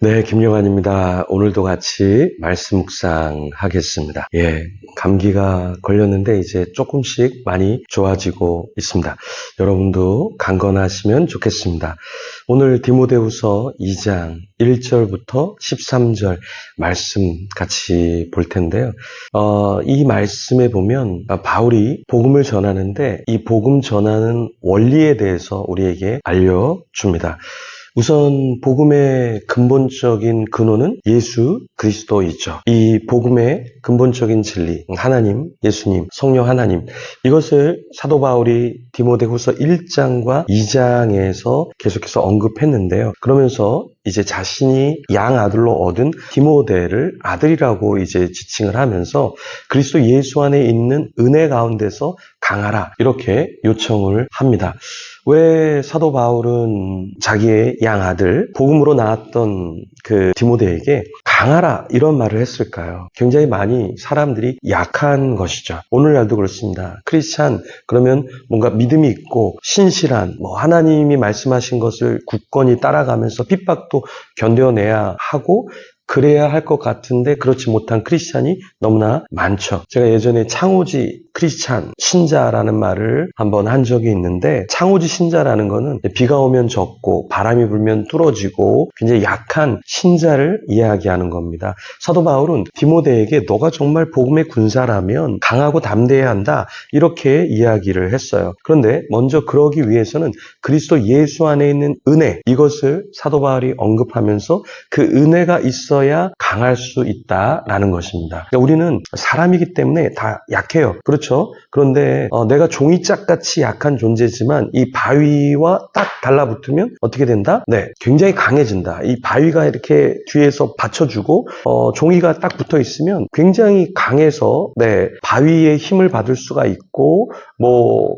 네, 김영환입니다. 오늘도 같이 말씀 묵상하겠습니다. 감기가 걸렸는데 이제 조금씩 많이 좋아지고 있습니다. 여러분도 강건하시면 좋겠습니다. 오늘 디모데후서 2장 1절부터 13절 말씀 같이 볼 텐데요. 이 말씀에 보면 바울이 복음을 전하는데 이 복음 전하는 원리에 대해서 우리에게 알려줍니다. 우선 복음의 근본적인 근원은 예수 그리스도이죠. 이 복음의 근본적인 진리, 하나님, 예수님, 성령 하나님, 이것을 사도 바울이 디모데후서 1장과 2장에서 계속해서 언급했는데요. 그러면서 이제 자신이 양아들로 얻은 디모데를 아들이라고 이제 지칭을 하면서 그리스도 예수 안에 있는 은혜 가운데서 강하라, 이렇게 요청을 합니다. 왜 사도 바울은 자기의 양아들, 복음으로 낳았던 그 디모데에게 강하라 이런 말을 했을까요? 굉장히 많이 사람들이 약한 것이죠. 오늘날도 그렇습니다. 크리스찬 그러면 뭔가 믿음이 있고 신실한, 하나님이 말씀하신 것을 굳건히 따라가면서 핍박도 견뎌내야 하고 그래야 할 것 같은데 그렇지 못한 크리스찬이 너무나 많죠. 제가 예전에 창오지 크리스찬, 신자라는 말을 한번 한 적이 있는데, 창오지 신자라는 거는 비가 오면 젖고 바람이 불면 뚫어지고 굉장히 약한 신자를 이야기하는 겁니다. 사도 바울은 디모데에게 너가 정말 복음의 군사라면 강하고 담대해야 한다, 이렇게 이야기를 했어요. 그런데 먼저 그러기 위해서는 그리스도 예수 안에 있는 은혜, 이것을 사도 바울이 언급하면서 그 은혜가 있어야 강할 수 있다라는 것입니다. 그러니까 우리는 사람이기 때문에 다 약해요. 그렇죠? 그런데 내가 종이짝같이 약한 존재지만 이 바위와 딱 달라붙으면 어떻게 된다? 네, 굉장히 강해진다. 이 바위가 이렇게 뒤에서 받쳐주고 종이가 딱 붙어 있으면 굉장히 강해서 바위의 힘을 받을 수가 있고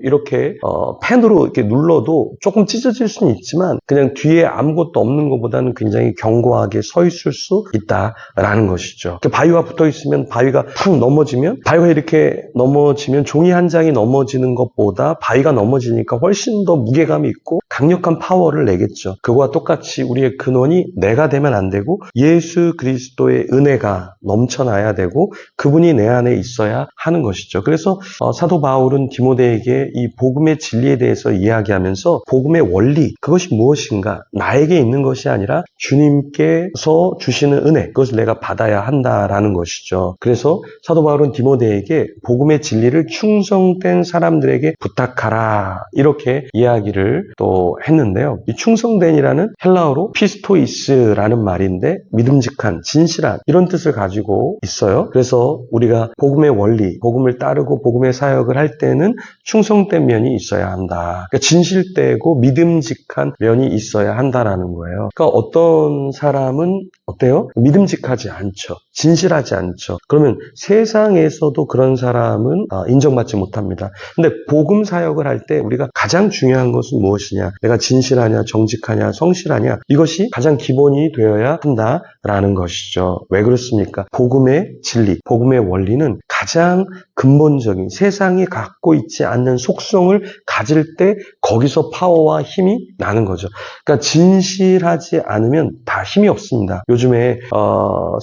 이렇게 펜으로 이렇게 눌러도 조금 찢어질 수는 있지만 그냥 뒤에 아무것도 없는 것보다는 굉장히 견고하게 서 있을 수 있다라는 것이죠. 바위와 붙어 있으면 바위가 팍 넘어지면, 바위가 이렇게 넘어지면 종이 한 장이 넘어지는 것보다 바위가 넘어지니까 훨씬 더 무게감이 있고 강력한 파워를 내겠죠. 그거와 똑같이 우리의 근원이 내가 되면 안 되고 예수 그리스도의 은혜가 넘쳐나야 되고 그분이 내 안에 있어야 하는 것이죠. 그래서 사도 바울은 디모데에게 이 복음의 진리에 대해서 이야기하면서 복음의 원리, 그것이 무엇인가, 나에게 있는 것이 아니라 주님께서 주시는 은혜, 그것을 내가 받아야 한다라는 것이죠. 그래서 사도 바울은 디모데에게 복음의 진리를 충성된 사람들에게 부탁하라, 이렇게 이야기를 또 했는데요. 이 충성된이라는 헬라어로 피스토이스라는 말인데 믿음직한, 진실한, 이런 뜻을 가지고 있어요. 그래서 우리가 복음의 원리, 복음을 따르고 복음의 사역을 할 때는 충성된 면이 있어야 한다. 그러니까 진실되고 믿음직한 면이 있어야 한다라는 거예요. 그러니까 어떤 사람은 어때요? 믿음직하지 않죠. 진실하지 않죠. 그러면 세상에서도 그런 사람은 인정받지 못합니다. 근데 복음 사역을 할 때 우리가 가장 중요한 것은 무엇이냐? 내가 진실하냐, 정직하냐, 성실하냐, 이것이 가장 기본이 되어야 한다라는 것이죠. 왜 그렇습니까? 복음의 진리, 복음의 원리는 가장 근본적인, 세상이 갖고 있지 않는 속성을 가질 때 거기서 파워와 힘이 나는 거죠. 그러니까 진실하지 않으면 다 힘이 없습니다. 요즘에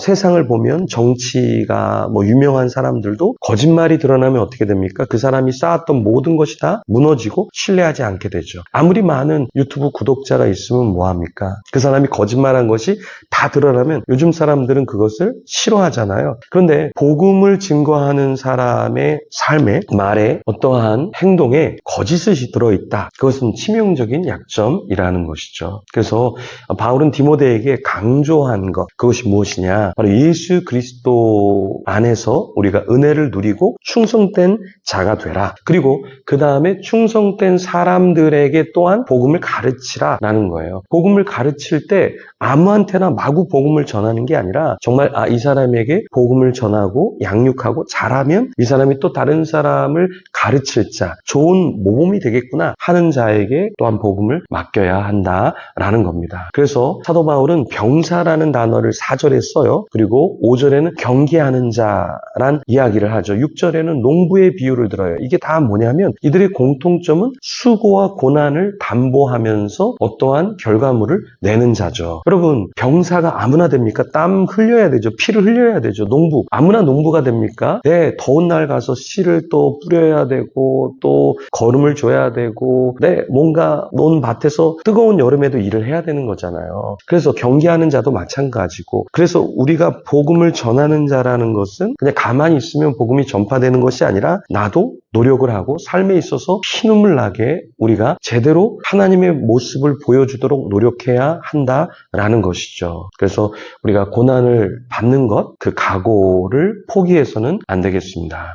세상을 보면 정치가 유명한 사람들도 거짓말이 드러나면 어떻게 됩니까? 그 사람이 쌓았던 모든 것이 다 무너지고 신뢰하지 않게 되죠. 아무리 많은 유튜브 구독자가 있으면 뭐합니까? 그 사람이 거짓말한 것이 다 드러나면 요즘 사람들은 그것을 싫어하잖아요. 그런데 복음을 증거하는 사람의 삶에, 말에, 어떠한 행동에 거짓이 들어있다. 그것은 치명적인 약점이라는 것이죠. 그래서 바울은 디모데에게 강조한 것, 그것이 무엇이냐? 바로 예수 그리스도 안에서 우리가 은혜를 누리고 충성된 자가 되라. 그리고 그 다음에 충성된 사람들에게 또한 복음을 가르치라라는 거예요. 복음을 가르칠 때 아무한테나 마구 복음을 전하는 게 아니라 정말 이 사람에게 복음을 전하고 양육하고 잘하면 이 사람이 또 다른 사람을 가르칠 자, 좋은 모범이 되겠구나 하는 자에게 또한 복음을 맡겨야 한다라는 겁니다. 그래서 사도 바울은 병사라는 단어를 4절에 써요. 그리고 5절에는 경계하는 자란 이야기를 하죠. 6절에는 농부의 비유를 들어요. 이게 다 뭐냐면 이들의 공통점은 수고와 고난을 담보하면서 어떠한 결과물을 내는 자죠. 여러분, 병사가 아무나 됩니까? 땀 흘려야 되죠. 피를 흘려야 되죠. 농부, 아무나 농부가 됩니까? 네, 더운 날 가서 씨를 또 뿌려야 되고 또 거름을 줘야 되고 뭔가 논 밭에서 뜨거운 여름에도 일을 해야 되는 거잖아요. 그래서 경계하는 자도 마찬가지고, 그래서 우리가 복음을 전하는 자라는 것은 그냥 가만히 있으면 복음이 전파되는 것이 아니라 나도 노력을 하고 삶에 있어서 피눈물 나게 우리가 제대로 하나님의 모습을 보여주도록 노력해야 한다라는 것이죠. 그래서 우리가 고난을 받는 것, 그 각오를 포기해서는 안 되겠습니다.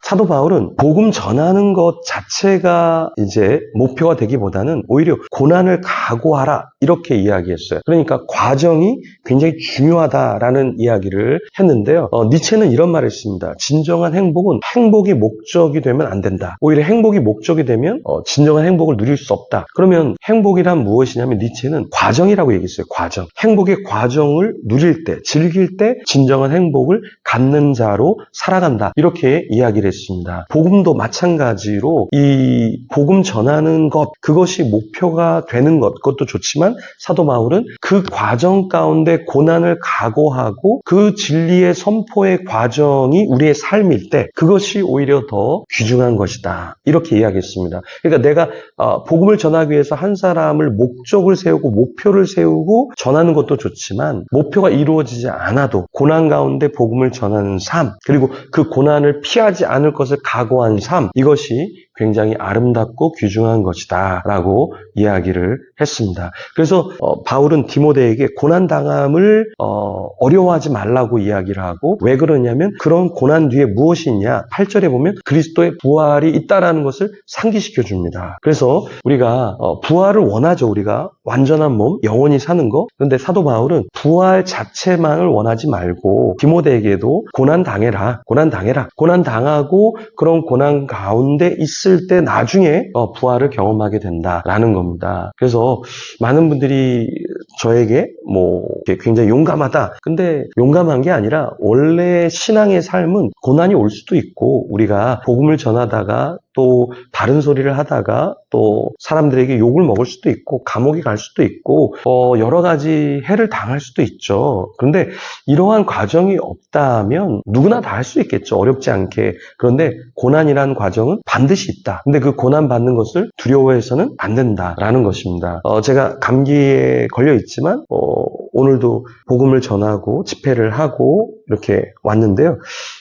사도 바울은 복음 전하는 것 자체가 이제 목표가 되기보다는 오히려 고난을 각오하라 이렇게 이야기했어요. 그러니까 과정이 굉장히 중요하다라는 이야기를 했는데요. 니체는 이런 말을 했습니다. 진정한 행복은 행복이 목적이 되면 안 된다. 오히려 행복이 목적이 되면 진정한 행복을 누릴 수 없다. 그러면 행복이란 무엇이냐면 니체는 과정이라고 얘기했어요. 과정. 행복의 과정을 누릴 때, 즐길 때 진정한 행복을 갖는 자로 살아간다. 이렇게 이야기를 했습니다. 복음도 마찬가지로 이 복음 전하는 것, 그것이 목표가 되는 것, 그것도 좋지만 사도 바울은 그 과정 가운데 고난을 각오하고 그 진리의 선포의 과정이 우리의 삶일 때 그것이 오히려 더 귀중한 것이다. 이렇게 이야기했습니다. 그러니까 내가 복음을 전하기 위해서 한 사람을 목적을 세우고 목표를 세우고 전하는 것도 좋지만 목표가 이루어지지 않아도 고난 가운데 복음을 전하는 삶, 그리고 그 고난을 피하지 않을 것을 각오한 삶, 이것이 굉장히 아름답고 귀중한 것이다 라고 이야기를 했습니다. 그래서 바울은 디모데에게 고난당함을 어려워하지 말라고 이야기를 하고, 왜 그러냐면 그런 고난 뒤에 무엇이 있냐, 8절에 보면 그리스도의 부활이 있다라는 것을 상기시켜 줍니다. 그래서 우리가 부활을 원하죠. 우리가 완전한 몸, 영원히 사는 거. 그런데 사도 바울은 부활 자체만을 원하지 말고 디모데에게도 고난 당해라, 고난 당하고 그런 고난 가운데 있을 때 나중에 부활을 경험하게 된다라는 겁니다. 그래서 많은 분들이 저에게 굉장히 용감하다. 근데 용감한 게 아니라 원래 신앙의 삶은 고난이 올 수도 있고, 우리가 복음을 전하다가 또 다른 소리를 하다가 또 사람들에게 욕을 먹을 수도 있고 감옥에 갈 수도 있고 여러 가지 해를 당할 수도 있죠. 그런데 이러한 과정이 없다면 누구나 다 할 수 있겠죠. 어렵지 않게. 그런데 고난이라는 과정은 반드시 있다. 근데 그 고난 받는 것을 두려워해서는 안 된다라는 것입니다. 제가 감기에 걸려 있지만 오늘도 복음을 전하고 집회를 하고 이렇게 왔는데요.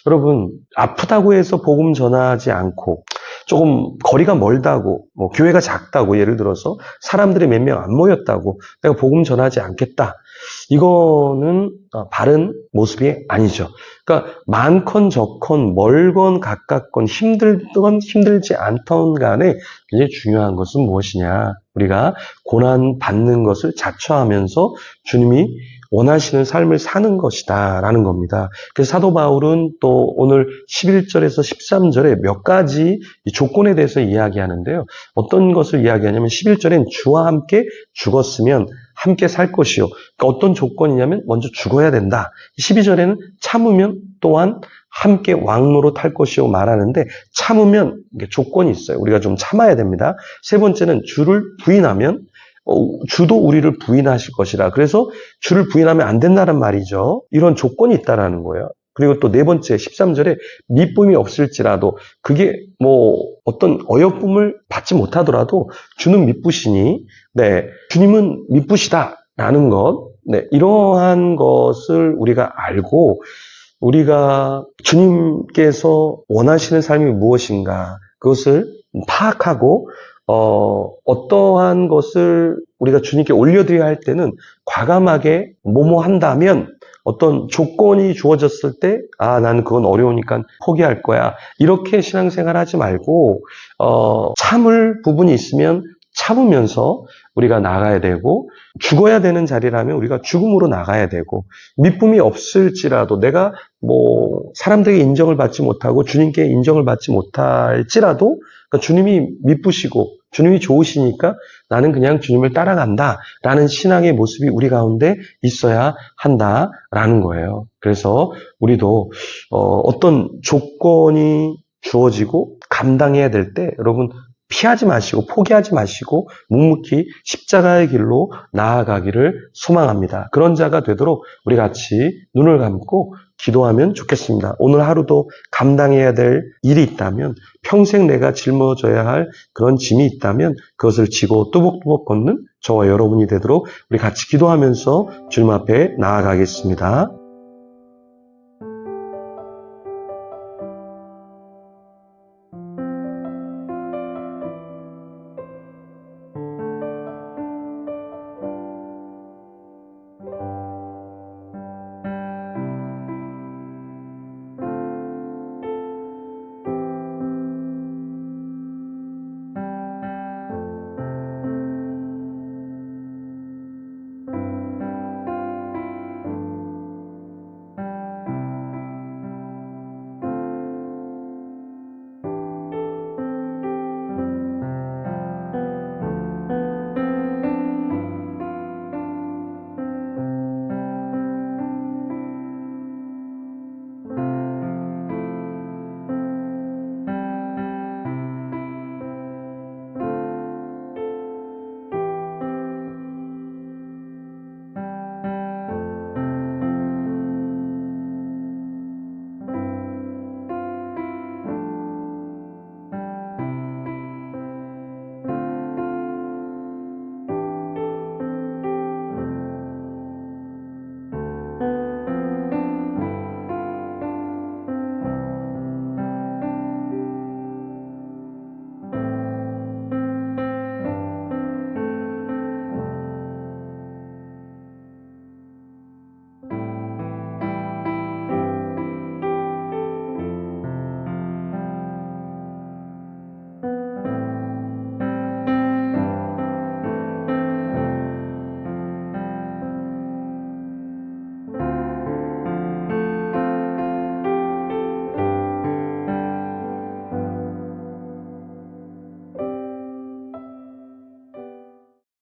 여러분, 아프다고 해서 복음 전하지 않고 조금 거리가 멀다고, 교회가 작다고, 예를 들어서 사람들이 몇 명 안 모였다고 내가 복음 전하지 않겠다. 이거는 바른 모습이 아니죠. 그러니까 많건 적건 멀건 가깝건 힘들건 힘들지 않던 간에 굉장히 중요한 것은 무엇이냐. 우리가 고난 받는 것을 자처하면서 주님이 원하시는 삶을 사는 것이다 라는 겁니다. 그래서 사도 바울은 또 오늘 11절에서 13절에 몇 가지 조건에 대해서 이야기하는데요. 어떤 것을 이야기하냐면 11절엔 주와 함께 죽었으면 함께 살 것이요. 그러니까 어떤 조건이냐면 먼저 죽어야 된다. 12절에는 참으면 또한 함께 왕노로 탈 것이요 말하는데, 참으면 조건이 있어요. 우리가 좀 참아야 됩니다. 세 번째는 주를 부인하면 주도 우리를 부인하실 것이라. 그래서 주를 부인하면 안 된다는 말이죠. 이런 조건이 있다라는 거예요. 그리고 또 네 번째 13절에 미쁨이 없을지라도, 그게 어떤 어여쁨을 받지 못하더라도 주는 미쁘시니, 주님은 미쁘시다라는 것, 이러한 것을 우리가 알고, 우리가 주님께서 원하시는 삶이 무엇인가 그것을 파악하고 어떠한 것을 우리가 주님께 올려드려야 할 때는 과감하게 뭐뭐한다면, 어떤 조건이 주어졌을 때 나는 그건 어려우니까 포기할 거야, 이렇게 신앙생활 하지 말고 참을 부분이 있으면 참으면서 우리가 나가야 되고, 죽어야 되는 자리라면 우리가 죽음으로 나가야 되고, 미쁨이 없을지라도 내가 사람들에게 인정을 받지 못하고 주님께 인정을 받지 못할지라도, 그러니까 주님이 미쁘시고 주님이 좋으시니까 나는 그냥 주님을 따라간다 라는 신앙의 모습이 우리 가운데 있어야 한다라는 거예요. 그래서 우리도 어떤 조건이 주어지고 감당해야 될 때 여러분 피하지 마시고 포기하지 마시고 묵묵히 십자가의 길로 나아가기를 소망합니다. 그런 자가 되도록 우리 같이 눈을 감고 기도하면 좋겠습니다. 오늘 하루도 감당해야 될 일이 있다면, 평생 내가 짊어져야 할 그런 짐이 있다면 그것을 지고 뚜벅뚜벅 걷는 저와 여러분이 되도록 우리 같이 기도하면서 주님 앞에 나아가겠습니다.